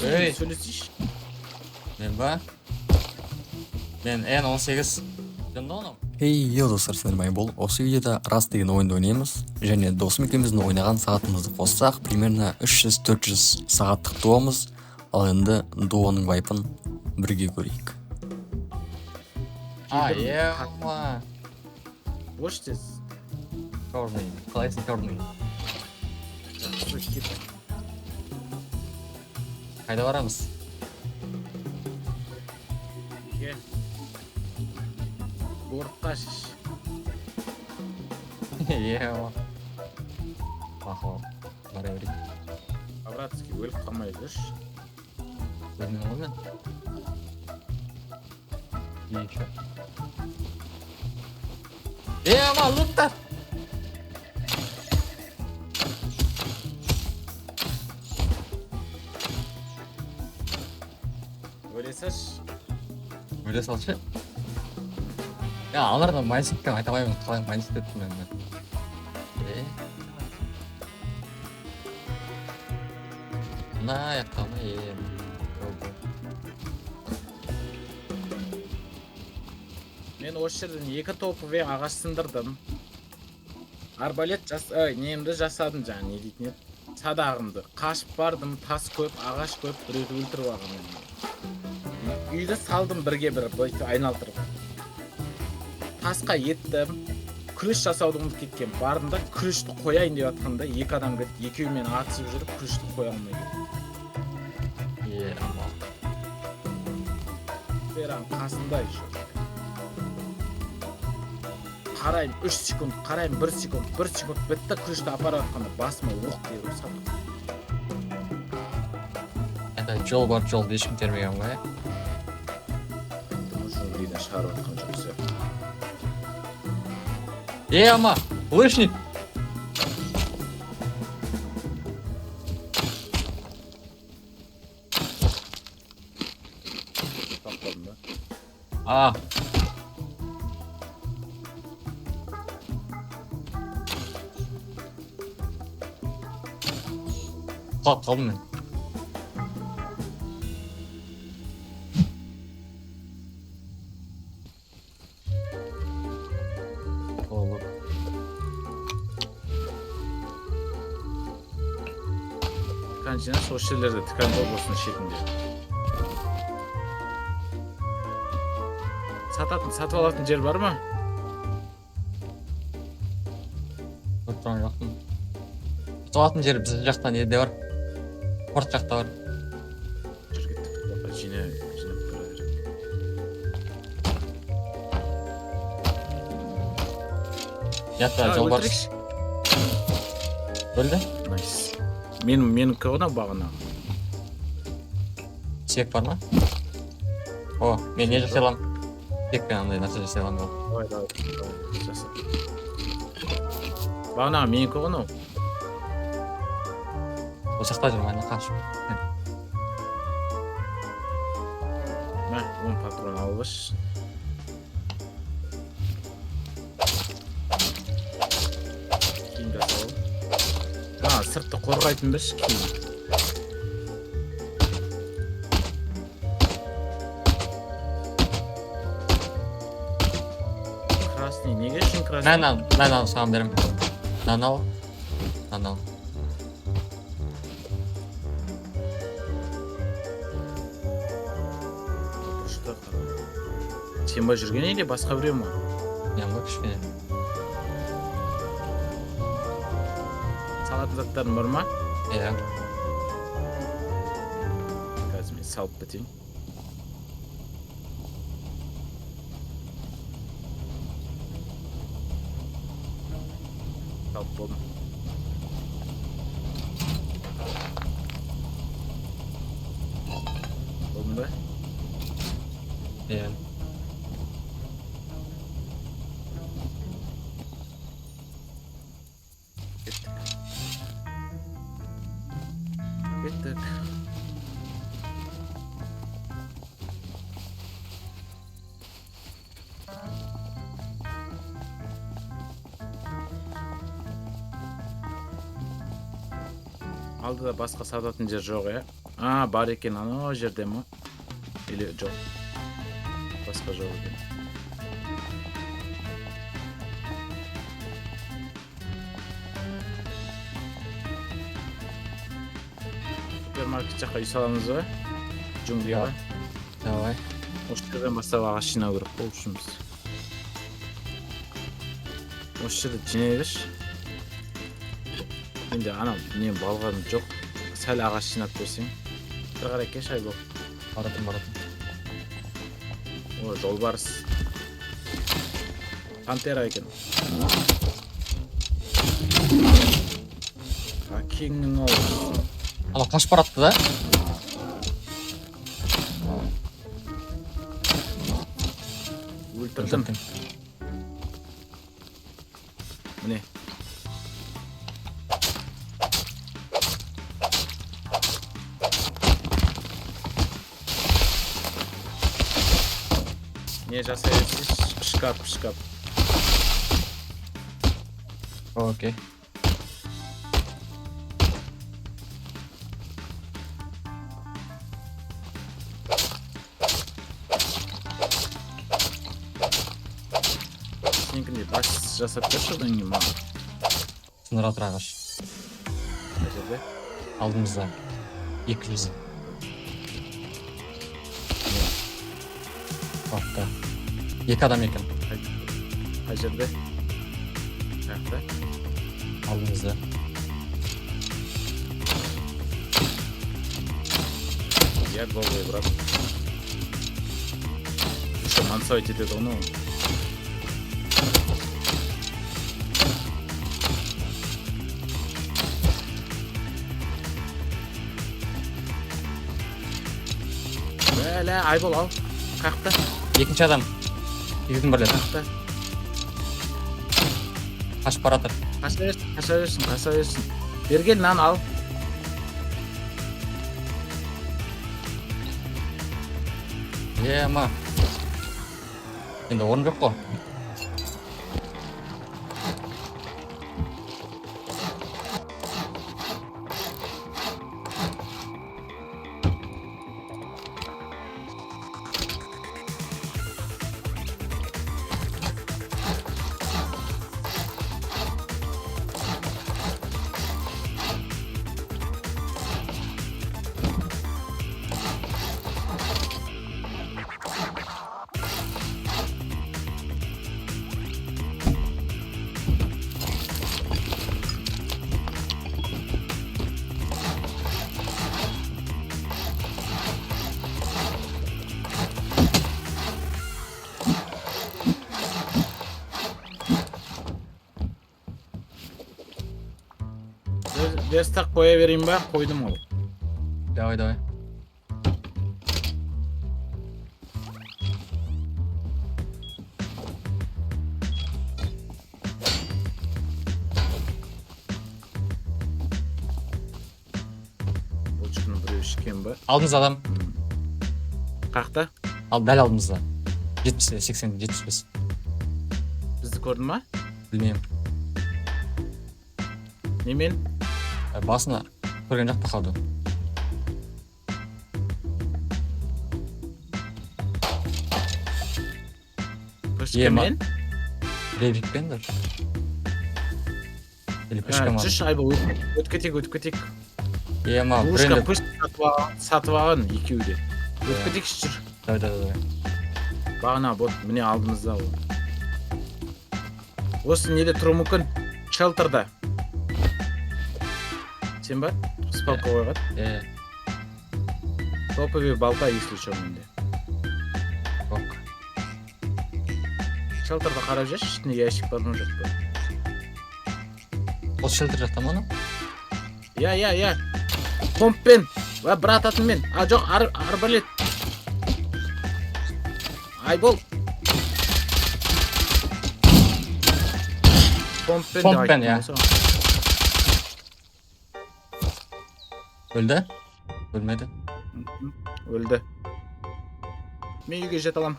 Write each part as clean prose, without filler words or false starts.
Ey. Söylesiş. Men ba? Men N18 жандоным. Ей, достар, сіздермен бол. Осы видеода Rust деген ойынды ойнаймыз. Және досым екеуміздің ойнаған сағатымызды қоссақ, примерно 300-400 сағаттық дуомыз. Ал енді дуоның вайпын бірге көрейік. Ема. Бош тез. Черный. Қалайсың черный? Қайда барамыз? Бортташ. Ема. Мақұл. Бара берейік. Обратский өліп қалмай жүрш. Білмеймін ғой мен. Еще. Ема, луттар! Өле саш. Өле салшы. Алардан майнсеттен айта алмаймын. Қалай майнсет еттім мен. Мына яқтамы Мен осы жерден екі топове ағаш сындырдым. Арбалет немді жасадым жаңа не дейтін еді. Садағымды. Қашып бардым, тас көп, ағаш көп, біреуді өлтіріп алғам. Үйді салдым бірге бір айналдырып. Тасқа еттім. Күріш жасауды ұмытып кеткен. Бардым да күрішті қояйын деп жатқанда екі адам кетті. Екеуімен атысып жүріп күрішті қоя алмай кетті. Берам қасында еще. Қарайым 3 секунд, қарайым 1 секунд, 1 секунд бітті күрішті апара жатқанда басыма оқ тиіп ұрсады. Это жол бар, жолды ешкім термеген ғой, ә? Жұмысын үйден шығарып жатқан жоқ сияқты. Ема, лыжник! Тапладым да. Қалып қалдым мен. Kanjina сол жерлерде тікан болбосын шетінде. Сатып алатын жер бар ма? Отырған жоқпын. Сатып алатын жер біздің жақта неде бар? Порт жақта бар. Жүр кеттік. Жинап бара берем. Жақта жол бар. Өлді? Найс. Менікі ғана бағана. Сек бар ма? О, мен не жасай аламын? Секпен андай нәрсе жасай аламын. Давай, жаса. Бағана менікі ғана. Ол жақта жүрмін, айна қашып. Мә, 10 патрон алғыш. Кейін жасау. Сыртты қорғайтын бірш кейін. Красный, неге үшін красный? Мән ал, саған берем. Нан ал. Сен ба жүрген еде басқа біреу ма? Мен ба кішкене. Салатын заттарын бар ма? Иә. Қазір мен салып бітейін. Салып болдым. Болдым ба? Иә. Кеттік. Алдыда басқа сататын жер жоқ, иә? Бар екен, анау жерде ма? Или жоқ? Басқа жоқ екен. Супермаркет жаққа үй саламыз ба? Джунглиға. Давай. Осы жерден бастап ағаш жинау керек қой үшіміз. Осы жерді жинай берші. Енді анау не балғаным жоқ. Сәл ағаш жинап берсең. Бір қарай кеш Айбол. Баратым. О, жолбарыс. Пантера екен. Кеңнің ол. Ала қашып баратты да. Өлтірдім. Міне. Не жасай берсейші? Шкаф. Окей. Сенікіндей бас жасап берші одан кейін маған. Сыныратыр ағаш. Қай жерде? Алдымызда. 200. Бапта. 2 адам екен. Қай жерде? Қаяқта? Алдымызда. Я головой, брат. Что, мансовать это давно? Бәлә, Айбол ал. Қақта. Екінші адам. Екеудің бірледі. Қақта. Қашып баратыр. Қаша берсін. Берген нан ал. Ма. Енді орын жоқ қой. Верстак қоя берейін ба? Қойдым ол. Давай. Бочканы біреу ішкен ба? Алдымызда адам. Қақта? Дәл алдымызда. 70, 80, 75. Бізді көрдің ма? Білмеймін. Немен? Басына көрген жақта қалды. Пышкамен? Ревикпен даже. Или пышкамен. Жүш Айбол, өтіп кетек. Ма, Лушка бренді. пыш сатып алған екеуі де. Өтіп кетекші жүр. Давай. Бағана бот, міне алдымызда ол. Осы неде тұру мүмкін? Шелтерда. Сен ба? Спалка қойған. Топовый балта, если что, менде. Ок. Шелтерда қарап жүрші, ішінде ящик бар ма жоқ па? Осы шелтер жақта ма анау? Я. Помппен. Брат атыммен. Жоқ, арбалет. Айбол. Помппен, я. Өлді? Өлмеді. Өлді. Мен үйге жет алам.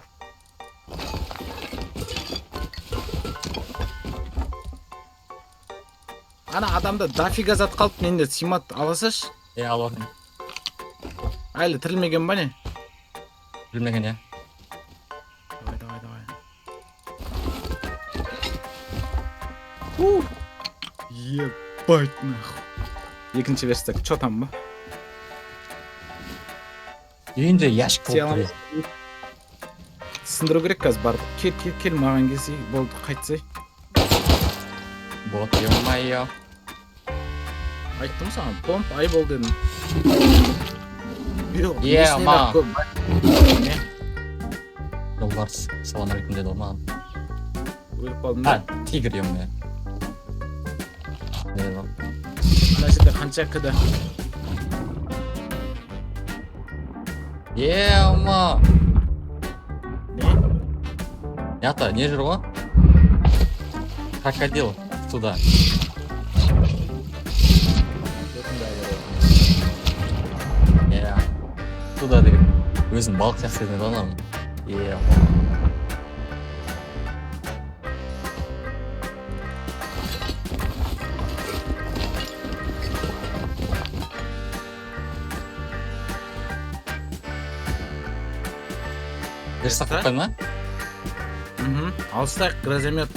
ана адамда дофига зат қалып, менде симат аласаш. Алып отыр. Әлі тірілмеген ба не? Білмеген, я. Давай. Ебать нахуй. Екінші верстак, чё там ба? Үйінде ящик Сен болып тұр. Сындыру керек қазір барды. Кел, маған келсей, болды, қайтсай. Вот, ё-моё. Айттым саған, помп, ай бол дедім. Ма. Жолбарыс, салам алейкум деді ол маған. Өліп қалдым да. Тигр, ё-моё. Ана жерде қанша кіді. Ма. Не? Ята, не жүр ғой? Крокодил туда. Туда деген. Өзін балық сияқты еді анам. Верстак қойып ма? Алыстайық, грозомет.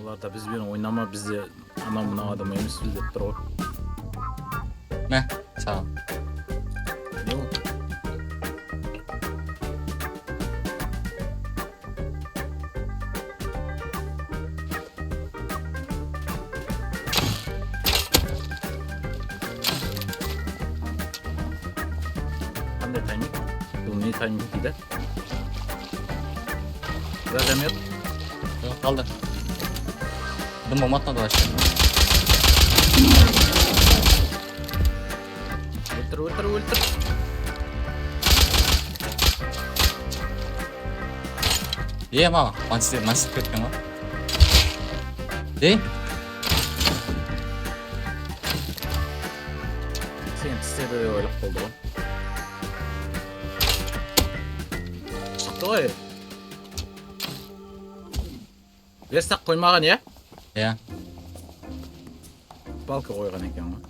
Олар да бізбен ойнама, бізде анау мынау адам емес деп тұр ғой. Мә, саған. Не ол? Қандай тайминг? Бұл не тайминг дейді? Грозомет. Қалды. Дым болмады надо вообще. Өлтір. Ма, мансып кеткен ма? Дей? Сен тістеді деп ойлап болды ғой. Шықты ғой. Верстак қоймаған, е? Балка қойған екен ғой.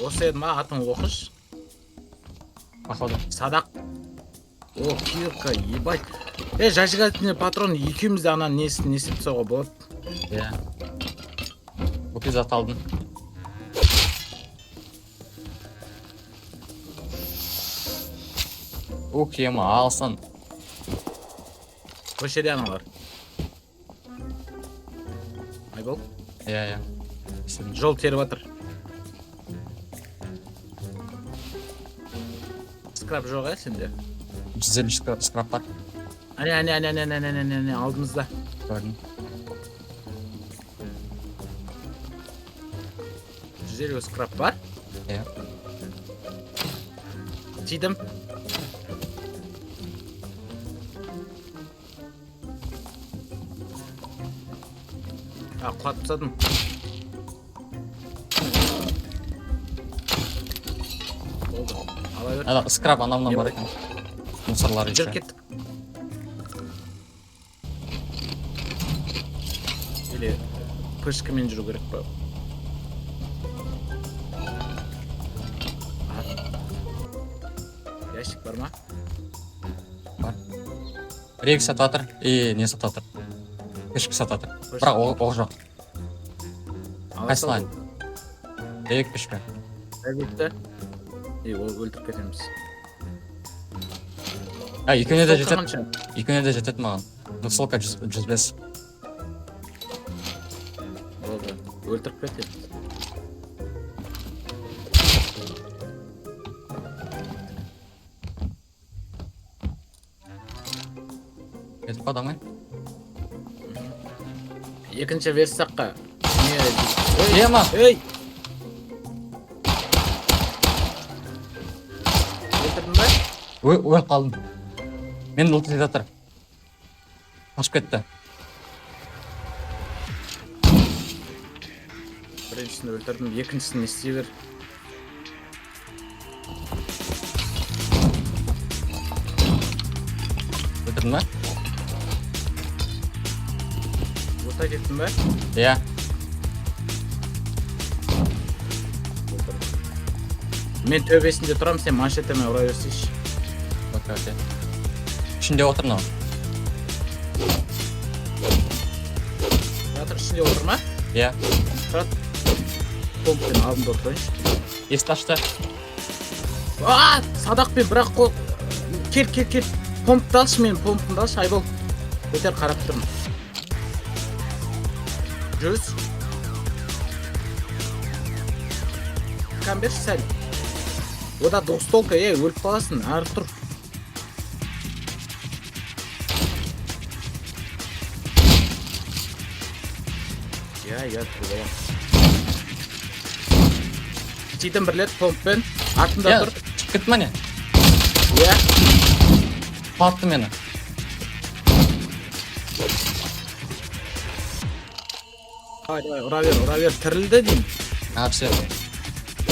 Осы еді ма, атын оқыш. Походу. Садақ. О, кирка, ебать. Зажигательный патрон екеумізде анан несіп соға болады. Бұл зат алдың. Ма, алсын. Көшеде аналар. Айбол? Жол теріп атыр. Скраб жоқ, сенде? 150 скраб бар. Әне, алдымызда. Көрдім. 150 скраб бар? Тидім. Құлатып тастадым. Болды. Ала бер. Скраб анамнан бар екен. Мусорлар еще. Жүріп кеттік. Или пышкамен жүру керек па? Ящик бар ма? Бар. Рейк сатып жатыр. Не сатып жатыр? Пышка сатып жатыр. Бірақ оқ жоқ. Қайсылайын? Рейк пышка. Рейкті? Ол өлтіріп кетеміз. Екеуіне де жетеді маған. Нұсылка 105. Болды. Өлтіріп кетеміз. Кетіп қадамай? Екінші верстаққа. Ма! Өлтірдің ба? Өліп қалдым. Мен ұлты жатыр. Қашып кетті. Біріншісін өлтірдім, екіншісін істей бер. кірдің ба? Ота кеттің ба? Иә. Мен төбесінде тұрам, сен маншетеме ұра берсейші. Окей. Ішінде отыр мынау. Жатыр ішінде отыр ма? Иә. Тұрат. Помпен алдында отырайыншы. Есікті ашты. Садақпен бірақ қол. Кел. Помпты алшы, мен помпымды алшы, Айбол. Өтер қарап тұрмын. 100. Кам берші сәл. Ода достолка, өліп қаласың, ары тұр. Я, тұр болам. Тидің бірлет помппен, артында тұр. Шығып кетті ма не? Я. Құлатты мені. Давай, ұра бер, тірілді дейм. Все.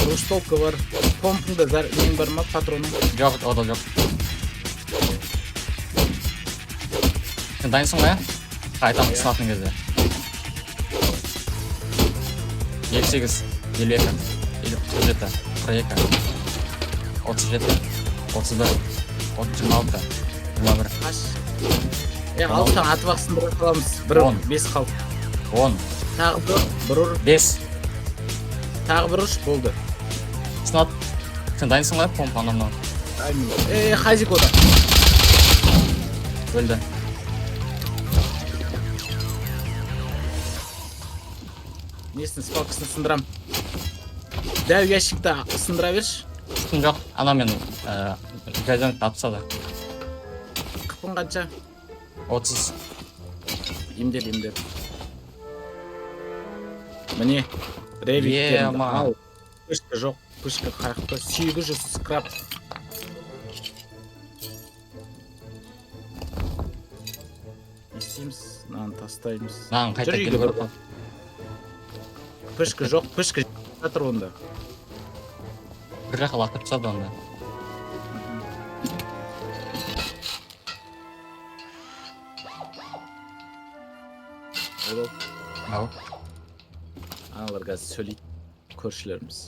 Рустолка бар, помпыңда нең бар ма, патроның? Жоқ, ода жоқ. Сен дайынсың ба, қайтамын сынатын кезде. 58, 52, 37, 42, 37, 31, 26, 21. Қаш. Алыстан атып ақсындырып қаламыз. 1, 5 қалды. 10. Тағы 1 ұр. 5. Тағы 1 ұш болды. Сынат. Сен дайынсың ба, помпа анамнан? Хазик ода. Өлді. Несін спалкысын сындырам. Дәу ящикті сындыра берші. Түн жоқ, ана мен газонетті атысады. Қыпын қанша? 30. Емдел. Міне, ревиктерімді ал. Пышка жоқ, пышка қайықты. 800 скраб. Естейміз, нан тастаймыз. Нан қайта келіп бұрды. Пышка жоқ, пышка жатыр онда. Бір жаққа лақтырып тастады онда. Ау. Аналар қазір сөйлейді, көршілеріміз.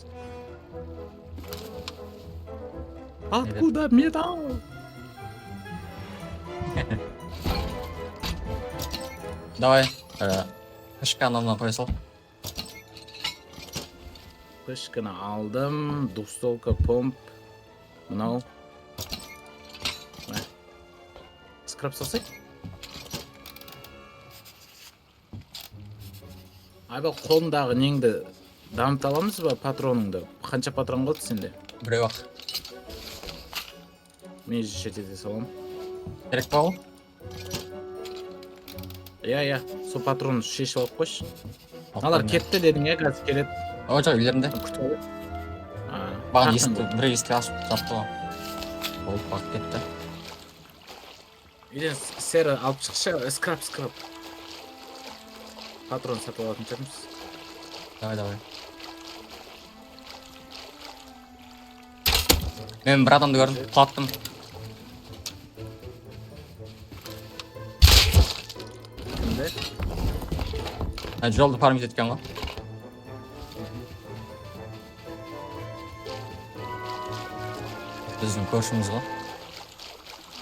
Откуда металл? Давай, пышка анамнан қоя сал. Пышканы алдым, двустолка, помп. Мынау. Скраб салсай. Айбал, қолындағы неңді дамыта аламыз ба, патроныңды? Қанша патрон қалды сенде? Біреу ақ. Мен шетете салам. Керек па ол? Я, сол патронды шешіп алып қойшы. Алар кетті дедің, қазір келеді. О, жоқ, үйлерінде. Күтіп Бағын бір есікті ашып тапты ғой. Болып бақ кетті. Үйден сері алып шықшы, скраб. Патрон сатып алатын шығармыз. Давай. Мен бір адамды көрдім, құлаттым. Кімді? Жолды пармит еткен ғой. Біздің көршіміз ғой.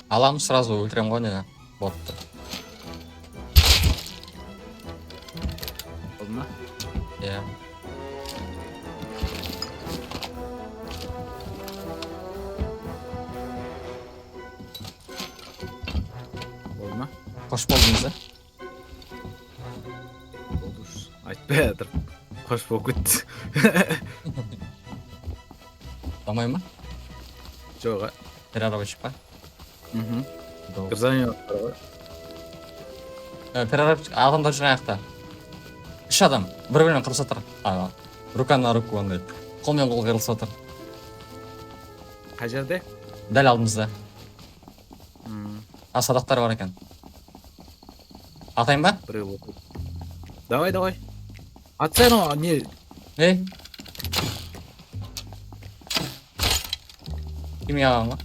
Аламыз, сразу өлтірем ғой, не ботты. Болды ма? Иә. Болды ма? Қош болдыңыз, да? Болды ұш. Айтпай атыр. Қош болып кетті. Дамай ма? Жоға. Переработчик па? Гырзанин атыр ғой. Переработчик адамдар жүрген аяқта. 3 адам бір-бірімен қырылысып отыр. Рука на руку андай. Қолмен қол қырылысып отыр. Қай жерде? Дәл алдымызда. Садақтар бар екен. Атайын ба? Біреу отыр. Давай. Атсайын о, не? Ей? Кемей ағам ба?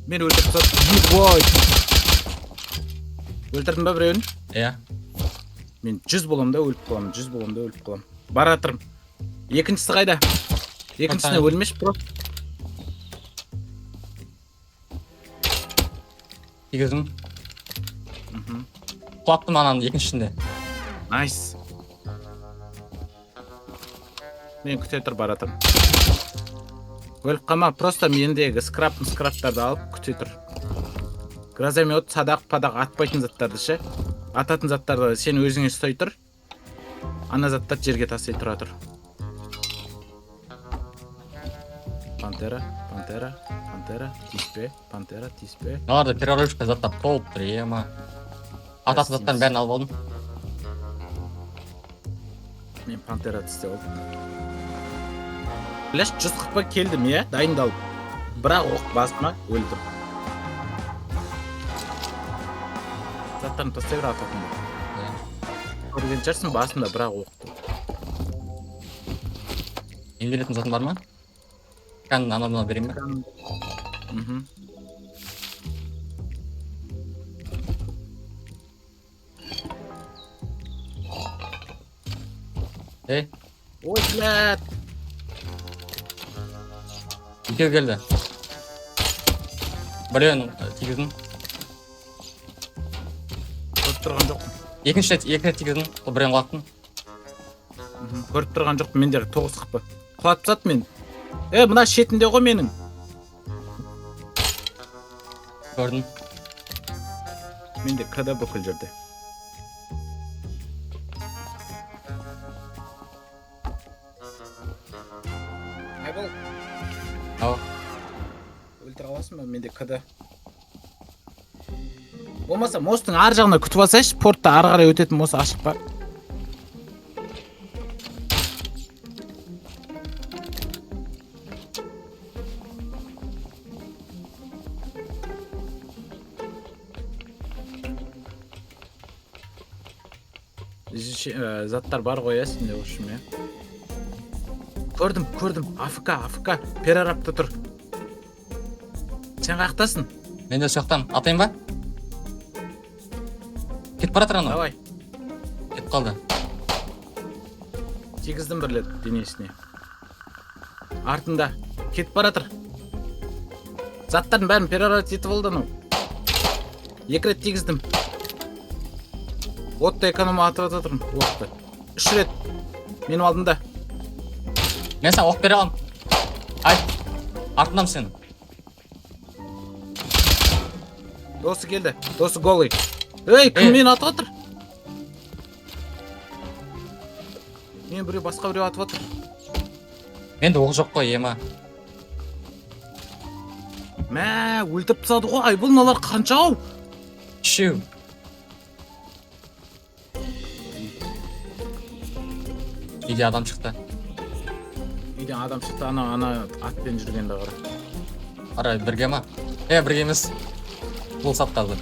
Мен өлтіріп тастадым. Ой. Өлтірдім ба біреуін? Иә. Мен 100 болам да өліп қалам, 100 болам да өліп қалам. Бара жатырмын. Екіншісі қайда? Екіншісіне өлмеш просто. Тигізім. Құлаттым ананың екіншісінде. Найс. Мен күте тұр бара жатырмын. Өліп қалма, просто мендегі скраптарды алып күте тұр. Гразомет, садақ, падақ атпайтын заттарды ше. Ататын заттарды сен өзіңе ұстай тұр. Ана заттар жерге тастай тұра тұр. Пантера, тиспе, пантера, тиспе. Оларда перерывшка заттар толып тұр, ема. Ататын заттарын бәрін алып алдым. Мен пантера тісте олдым. Білеш, 140-ға келдім, е, дайындалып. Бірақ оқ басыма өлдім. Заттарын тастай бір ататын ба. Көрген жарсын басында бірақ оқты. Емделетін затың бар ма? Кәнін анадына берейін бе? Эй, Ой, блядь! екеу келді. Біреуін тигіздің. Көріп тұрған жоқпын. Екі рет тигіздің, ол біреуін құлаттың. Көріп тұрған жоқпын, мендегі 9 қыпы. Құлатып зат мен. Мына шетінде ғой менің. Көрдім. Менде када бүкіл жерде. Айбол. Ау. Өлтіре аласың ба? Менде када. Болмаса мосттың ар жағына күтіп алсайшы, портта ары қарай өтетін мост ашық па. Заттар бар ғой әсінде ұшым, е. Көрдім, АФК, перарапта тұр. Сен қаяқтасың? Мен де соқтан. Атайын ба? Кетіп бара тұр анау. Давай. Кетіп қалды. Тигіздің бірлет денесіне. Артында. Кетіп бара тұр. Заттардың бәрін перарап етіп олды анау. 2 рет тигіздім. Отты эконома атырат отырмын. Оқты. 3 рет. Менің алдымда. Мен саған оқ бере алам. Ай, артындамын сенің. Досы келді. Досы голый. Кім мені атып отыр? Мен біреу басқа біреу атып отыр. Менде оқ жоқ қой, ема. Мә, өлтіріп тастады ғой. Ай, бұл мыналар қанша ау? Үшеу. Үйде адам шықты. Үйден адам шықты, ана атпен жүргенді қара. Ара, бірге ма? Бірге емес. Бұл сат қазір.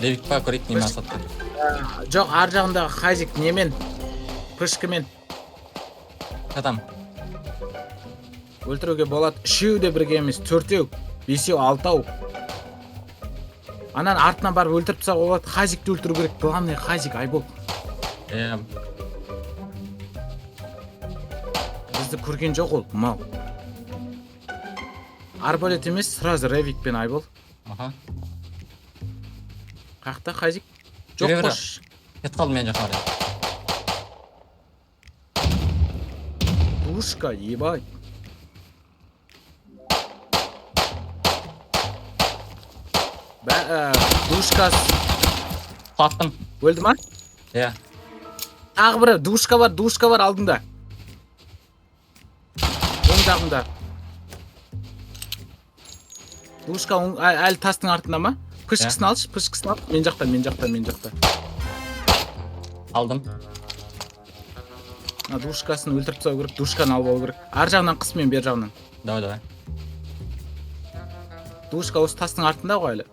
Левик па, көрейік неме сатты. Жоқ, ар жағындағы хазик немен? Пышкімен. Адам. Өлтіруге болады. 3 де бірге емес, 4, 5, 6. Анан артынан барып өлтіріп тастауға болады. Хазикті өлтіру керек. Главный хазик, Айбол. Бізді көрген жоқ ол, мал. Арбалет емес, сразу ревикпен, Айбол. Аха. Қақта хазик? Жоқ қош. Кет қалды мен жаққа. Душка, ебай. Душкас. Құлаттым. Өлді ма? Иә. Тағы бірі, душка бар алдында. Оң жағында. Душка әлі тастың артында ма? Пышкысын алшы, пышкысын ал. Мен жақта. Алдым. Душкасын өлтіріп тастау керек, душканы алып алу керек. Ар жағынан қыс мен бер жағынан. Давай. Душка осы тастың артында ғой әлі.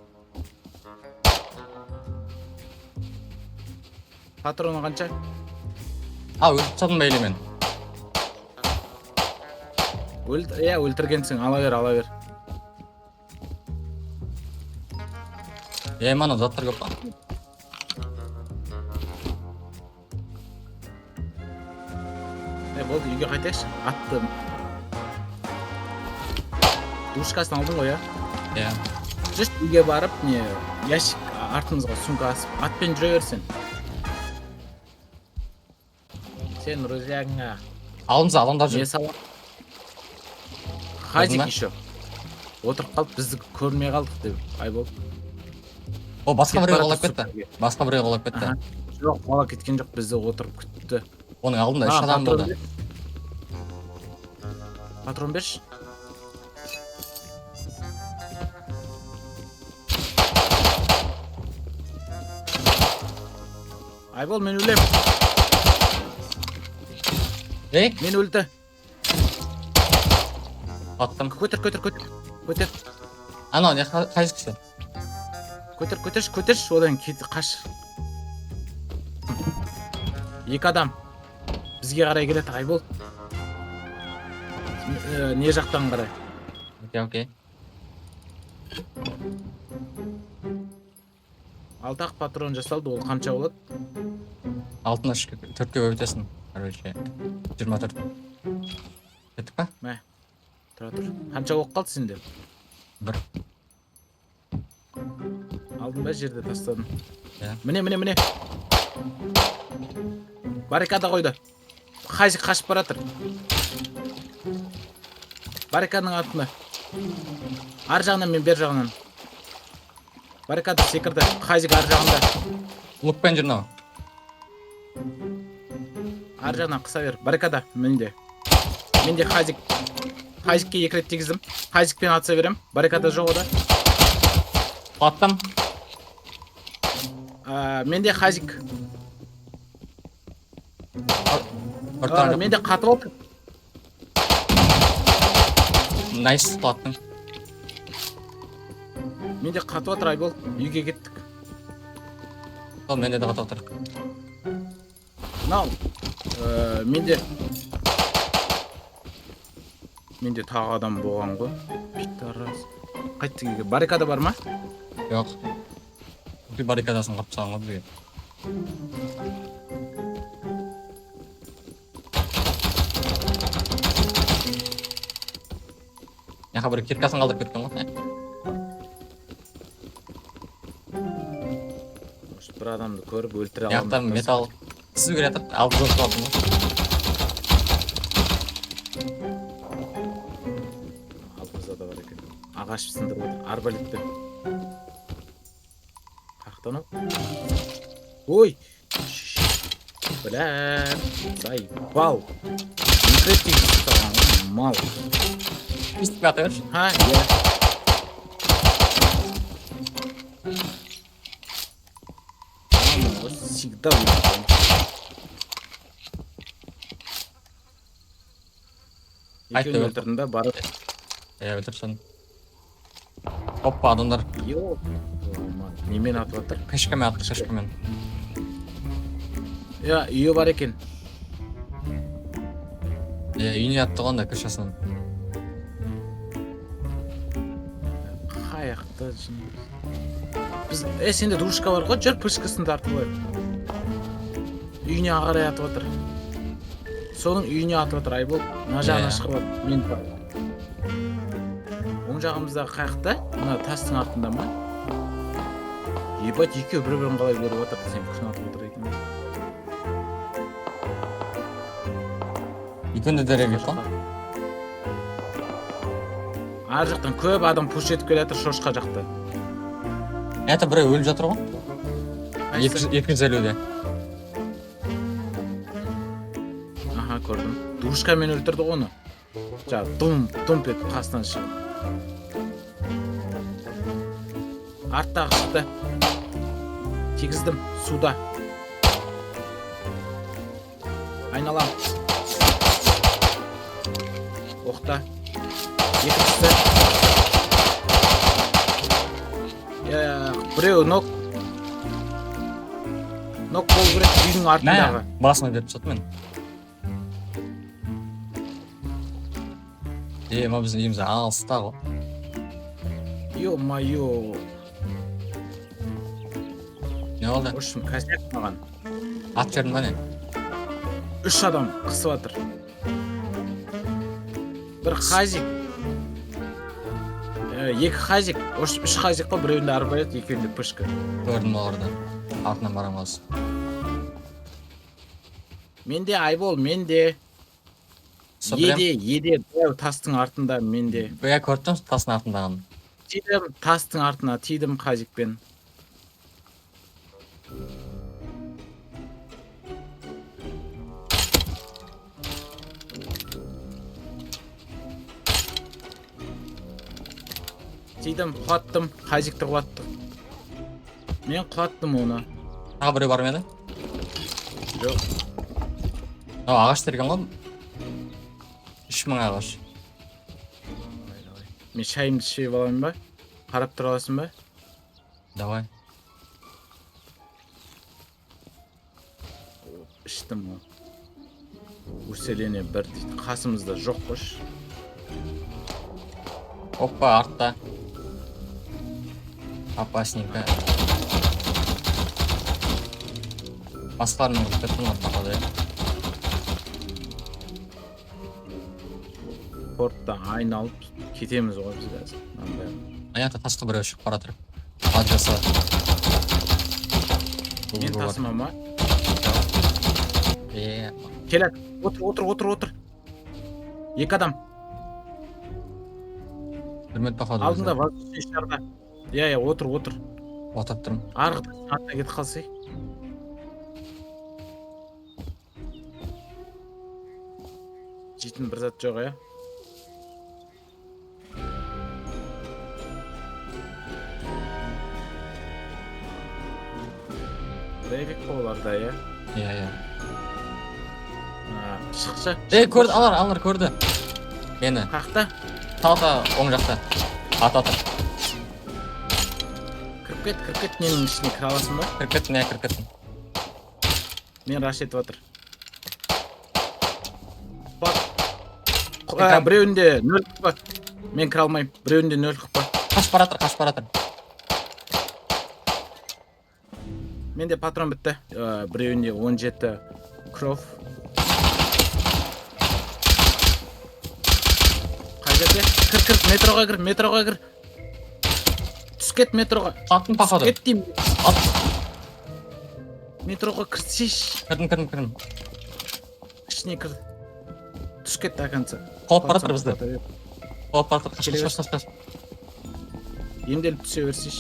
Патроны қанша? Өлтіріп тастадым ба еле мен? Өлтіргенсің, ала бер. Мана заттар көп па? Болды, үйге қайтайықшы. Атты душкасын алдың ғой, Иә. Just үйге барып, ящик артымызға сумка асып, атпен жүре берсен. Сен рузягыңа Алдымызда адамдар не жүр. салып? Хазик Алдыңда? еще. Отырып қалып, бізді көрмей қалдық деп. Айбол. О, басқа Кетіп біреу бара қолап жатыр кетті. сумкаға. Басқа біреу қолап кетті. Аха. Жоқ, бала кеткен жоқ, бізді отырып күтті. Оның алдында 3 адам патрон болды. бер. Патрон берші. Айбол, мен өлем. Ей, Мен өлді. аттым. Көтер. Анау не қайсысы? Көтерші, одан кеті қаш. Екі адам. Бізге қарай келеді, Айбол. Не жақтан қарай? Окей. Алтақ патрон жасалды, ол қанша болады? Алтына 4-ке өтесің. Короче, 24. Кеттік па? Мә. Тұр. Қанша оқ қалды сенде? 1. Алдың ба жерде тастадым. Иә. Міне. Баррикада қойды. Хазик қашып баратыр. Баррикаданың артында. Ар жағынан мен бер жағынан. Баррикада секірді. Хазик ар жағында. Лукпен жүр мынау. Ар жағынан қыса бер. Баррикада менде Хазик. Хазикке 2 рет тигіздім. Хазикпен атса берем. Баррикада жоқ ода. Аттым. Менде Хазик. Ортаңда. Менде қатып отыр. Найс, аттың. Менде қатып отыр, Айбол. Үйге кеттік. Сол менде де қатып отыр. Мынау. Менде тағы адам болған ғой. Питарас. Қайттық үйге. Баррикада бар ма? Жоқ. Бүкіл баррикадасын қырып тастаған ғой бізге. Яқа бір киркасын қалдырып кеткен ғой. Бір адамды көріп өлтіре аламын. Яқта металл сізу келе жатыр. Алып жоқ тұратын ғой. Алдымызда да бар екен. Ағаш сындырып отыр. Арбалетті. Қақтан ол? Ой! Біләр. Сайбал. Микреттік ұстаған мал. Пистік ата берші. Ха, иә. Всегда өлтірген. Екеуін өлтірдің ба, барып. Өлтірсін. Оппа, адамдар. Йо. Немен атып атыр? Кішкімен атты, кішкімен. Я, үйі бар екен. Үйіне атты ғанда кішкісін. Қаяқты жын. Біз, сенде дружка бар ғой, жүр пышкасын тартып қойып. Үйіне ағарай атып отыр. Соның үйіне атып отыр, Айбол. Мына жағына шығып отыр. Мен бар. Оң жағымыздағы қаяқта, мына тастың артында ма? Ебать, екеу бір-бірін қалай көріп отыр, сен күшін атып отыр екен. Екеуінде дәрі бейт қой. Ар жақтан көп адам пуш етіп келатыр шошқа жақта. Это біреу өліп жатыр ғой. 250-де. Аха, көрдім. Душкамен өлтірді оны. Жаңа думп етіп қасынан шығып. Арттағы шықты. Тегіздім суда. Айналам. Оқта. Екіншісі. Біреу нок. Нок бол керек үйдің артындағы. Басына беріп тұсады мен. Ма біздің үйіміз алыста ғой. Ё-майо. Не болды? Ошым косяк маған. Ат жердің ба не? 3 адам қысып жатыр. Бір хазик. 2 хазик. Ош 3 хазик қой, біреуінде арбалет, екеуінде пышка. Көрдім оларды. Артынан барам аз. Менде айбол, менде. Еде, дәу тастың артында менде. Бөя көрдім тастың артындағын. Тидім тастың артына, тидім хазикпен. Тидім, құлаттым, хазикті құлаттым. Мен құлаттым оны. Тағы біреу бар ма еді? Жоқ. Ағаш терген ғой. 3000 ағаш. Мен шайымды ішіп аламын ба? Қарап тұра аласың ба? Давай. Іштім ол. Усиление бір дейді. Қасымызда жоқ қош. Опа, артта. Опасненько. Басқалармен көтердің артта да. Порттан айналып кетеміз ғой біз қазір. Аята тасқа біреу шығып бара тұр. Ат жаса. Мен тасыма ма? Келеді. Отыр. 2 адам. Білмеді походу. Алдында воздушный шарда. Иә, отыр. Отырып тұрмын. Арғы артына кетіп қалсай. Жейтін бір зат жоқ, иә? Дәйрек боларда, иә? Иә. Шықшы. Көрді, алар көрді. Мені. Қақта? Талта оң жақта. Ат. Кіріп кет, менің ішіне кіре аласың ба? Кіріп кеттім. Мен раш етіп жатыр. Біреуінде 0 қып. Мен кіре алмайым. Біреуінде 0 қып. Қашып бара жатыр. Менде патрон бітті. Біреуінде 17 кров. Қай жерде? Кір, метроға кір. Түс кет метроға. Аттың походу. Кет деймін. Ат. Метроға кірсеш. Кірдім. Ішіне кір. Түс кет до конца. Қолып бара жатыр бізді. Қаш. Емделіп түсе берсеш.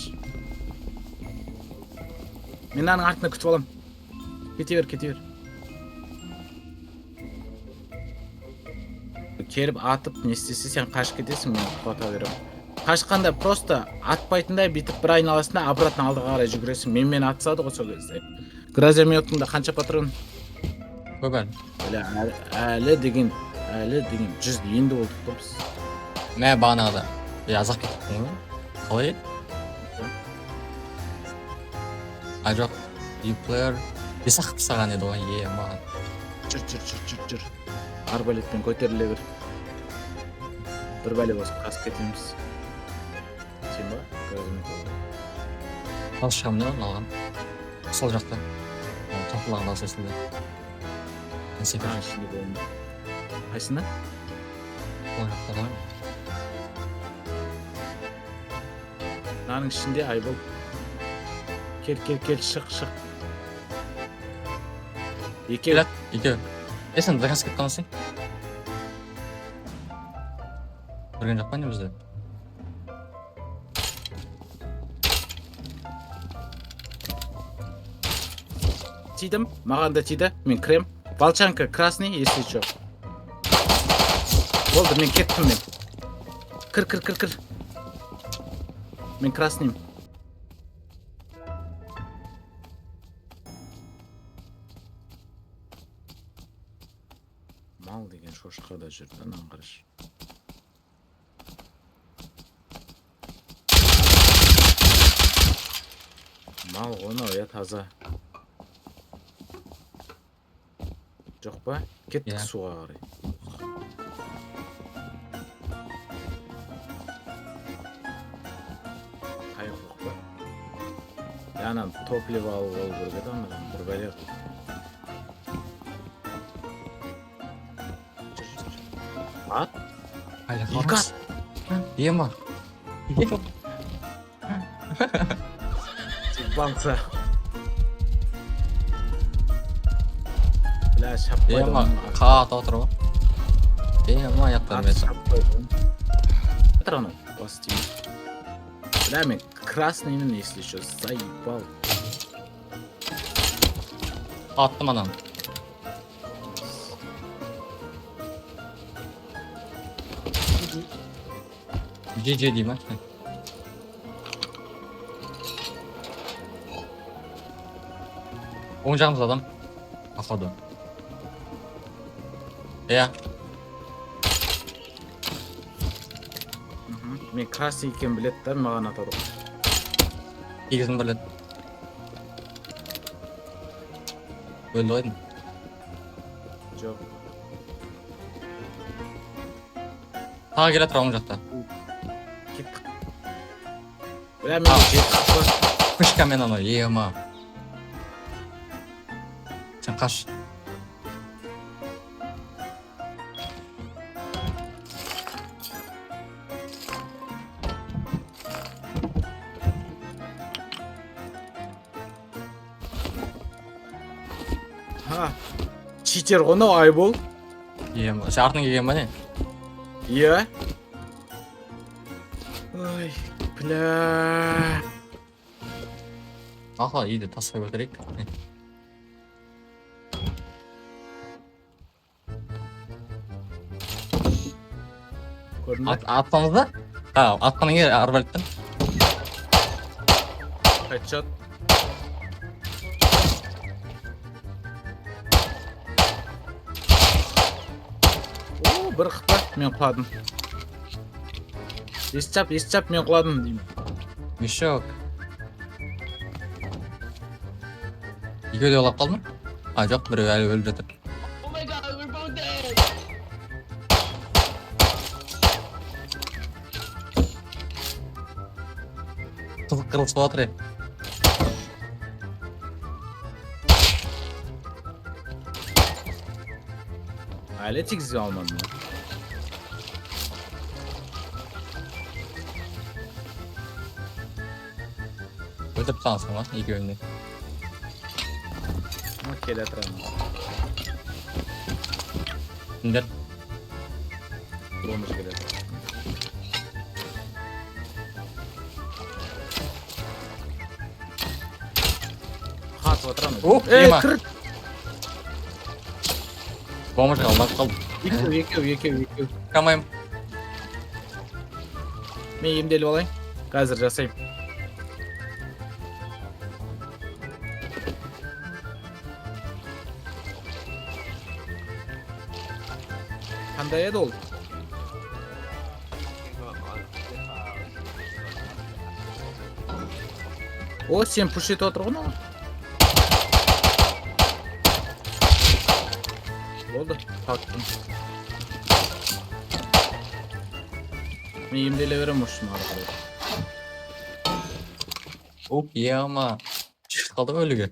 Мен аның артына күтіп алам. Кете бер. Керіп атып, не істесе сен қашып кетесің, мен құлата берем. Қашқанда просто атпайтындай битіп бір айналасында обратно алдыға қарай жүгіресің. Мен атсады ғой сол кезде. Гразометыңда қанша патрон? Көп Әлі деген 100 енді болдық қой біз. Мә бағанағыда. Азақ кеттің ғой. Қалай? Жоқ. U-player. Бесақ пысаған еді ғой, маған. Жүр. Арбалетпен көтеріле бер. Бір бәле болсын, қасып кетеміз. Сен ба? Гразомет алған. Дауыс шығамын не алған? Сол жақта. Тоқылаған дауыс естілді. Мен секіріп. Ішінде болмын. Қайсында? Сол жақта да. Наның ішінде айбол. Кел, шық. Екеу. Сен заказ кетіп қаласың? Көрген жоқ па не бізді? Тидім, маған да тиді, мен крем. Волчанка красный, если что. Болды, мен кеттім мен. Кір. Мен краснийм. Мал деген шошқа да жүрді, анан қараш. Мал ғона, я таза. Жоқ па? Кеттік суға қарай. Қайық жоқ па? Анан топливо алып болу керек эди андан бир бәле. Ат? Айлы Екі қарас. Ема. Банса. Бля, шаппай. Ема. Қағат отыр ғой. Ема, яттан бесі. Это оно, пасти. Бля, мен красныймын, если что, заебал. Аттым анан. GG дейм а? Оң жағымызда адам. Походу. Иә. Мен красный екен білет да, маған атады. Егізін бірлет. Өлді ойдың. Жоқ. Тағы келе тұр оң жақта. Кеттік. Бля, мен жетіп. Пышкамен анау, ема. Сен қаш. Ха. Читер ғой мынау Айбол. Ема. Сен артын келген ба не? Иә. Ой, бля. Аха, иді тасқа көтерейік. Көрдің бе? Атпамыз ба? Ha, atmanın yeri arbaletten. Headshot. О, бір қыпа, мен құладым. Естап, мен құладым деймін. Мешок. Екеуі де олап қалды ма? А, жоқ, біреу әлі өліп жатыр. Oh my god, we're both dead! Қызық қырылыс болып жатыр. Әлі тигізе алмадым. Өлтіріп тастансың ба, екеуінде. Келе тұрамын. Кімдер? Бромыш келе тұрамын. Қатып отырамын. Оп, ема. Кір! Бомыш қалды. Екеу. Камайым. Мен емделіп алайын. Қазір жасайым. Қандай еді ол? О, сен пуш етіп отыр ғой маған. Болды, қаттым. Мен емделе берем ұшын ары қарай. Оп, ема. Шықт қалды ғой өліге.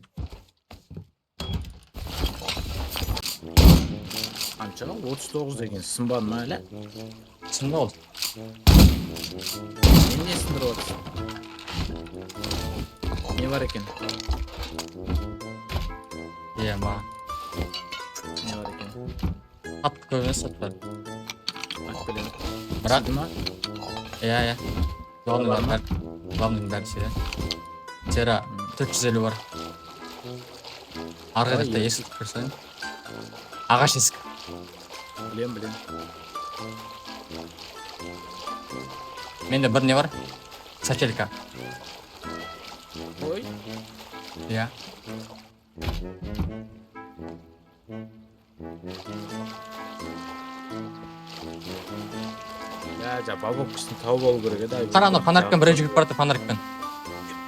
Қанша? 39 деген сынбады ма әлі? Сынды ол. Мен не сындырып отырсың? Не бар екен? Ема. Не бар екен? Қатты көп емес сатпар. Ат білем. Бірақ, Сыды ма? иә. Главный бәрі сері. Сері 450 бар. Арғы жақта есік көрсең. Ағаш есік. Білем. Менде бір не бар? Сателка. Ой, Иә. жа бабоккісін тауып алу керек еді. Қара ана фонарикпен біреу жүгіріп барады фонарикпен.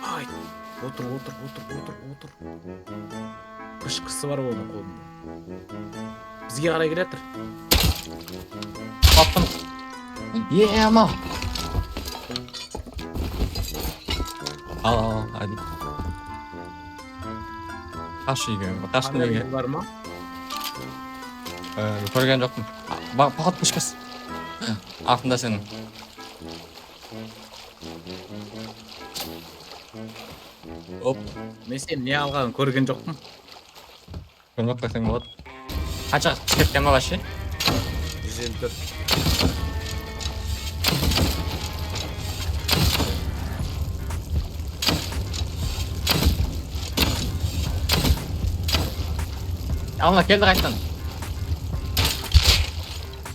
Ай, отыр. Пышқысы бар оның қолында. Бізге қарай келе тұр. Аттым. Ема. Ал, hadi. Taş yiyen. Taş Haberiniz var mı? Көрген жоқпын. Бақыт пішкес. Артында сенің. Оп, Мен сені не алғанын көрген жоқпын. көрмеп қойсаң болады. Қанша пішкеткен ба вообще? 154. Алма келді қайтадан.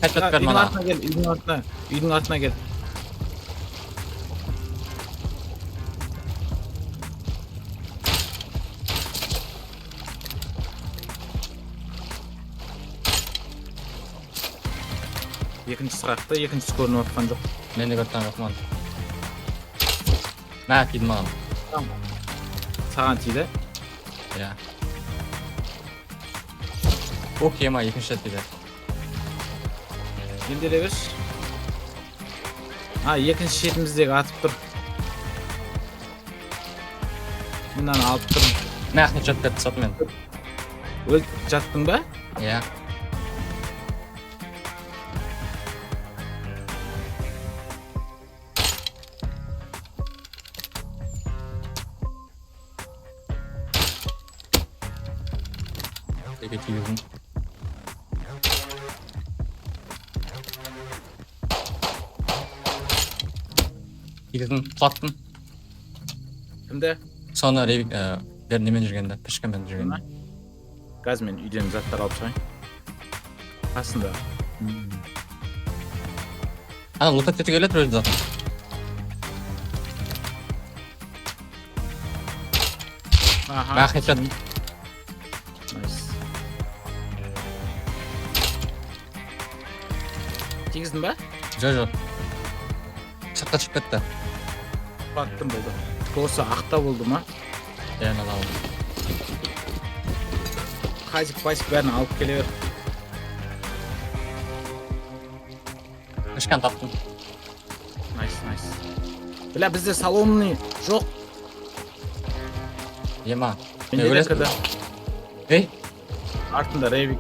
Қайтып бер Үйдің мана. артына кел, үйдің артына. Үйдің артына кел. Екіншісі қақта, екіншісі көрініп отқан жоқ. Мен де көрген жоқпын оны. Мә, тиді маған. Саған тиді. Иә. Окей ма, екінші рет тиді. Емделе берші. Екінші шетіміздегі атып тұр. Мен аны алып тұрмын. Мә, ақнет жат берді сатымен. Өліп жаттың ба? Иә. Теге тигізім. Тигізім құлаттым. Кімді? Соны бер немен жүргенде, пішкемен жүргенде. Газмен үйден заттар алып шығайын. Қасында. Ана лутат етіп келеді өзі затын. Мә, ақнет жат. Найс. Тигіздің ба? Жо. Сыртқа шығып кетті. Баттым болды. Осы ақта болды ма? Иә, мен алдым. Қайсық бәрін алып келе бер. Ішкен таптым. Найс. Бля, бізде салонный жоқ. Ема. Менде де кірді. Ей, Артында Рейвик.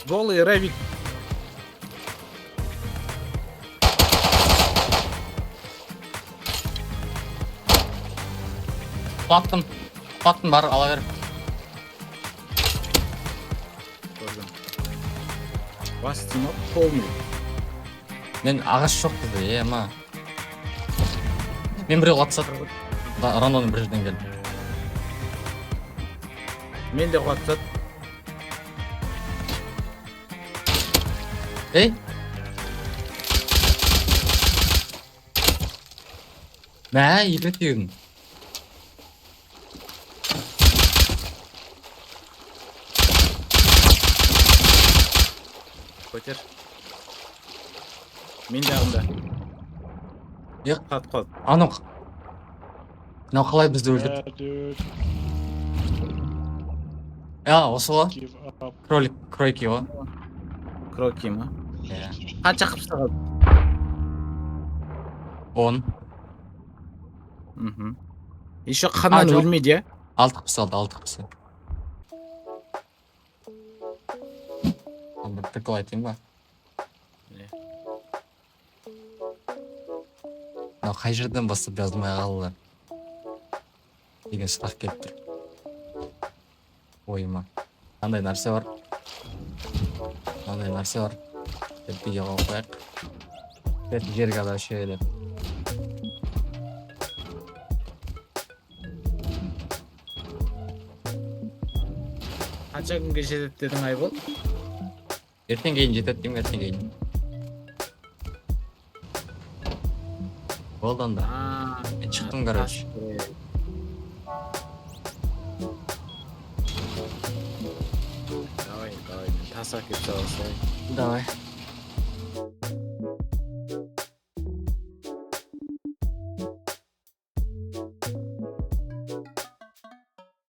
Голый Рейвик. құлаттым. Бар, ала бер. Көрдім. Бастима полный. Мен ағаш жоқ деді, ема. Мен біреу қатысады. Рандоның бір жерден келді. Мен де қуатсат. Ей! Мә, екі рет тегін. Көтер. Мен де ағында. Еқ, Қатып қалды. анау қалай бізді өлтірді? Yeah, dude. Осы ғой. Give up. Кройки ғой. Кроки ма? Иә. Қанша қыпсы қалды? 10. Еще қаннан жоқ. өлмейді, я? 6 қыпсы алды, 6 қыпсы. Бір прикол айтайын ба? Мынау қай жерден бастап жазылмай қалды деген сұрақ келіп тұр ойыма. Қандай нәрсе бар деп видеоға қояйық. Жерге ала деп. Қанша күнге жетеді дедің Айбол? Ертең кейін жетеді деймін, ертең кейін. Болды анда. Мен шықтым, короче. Давай, тас әкеп салсай. Давай.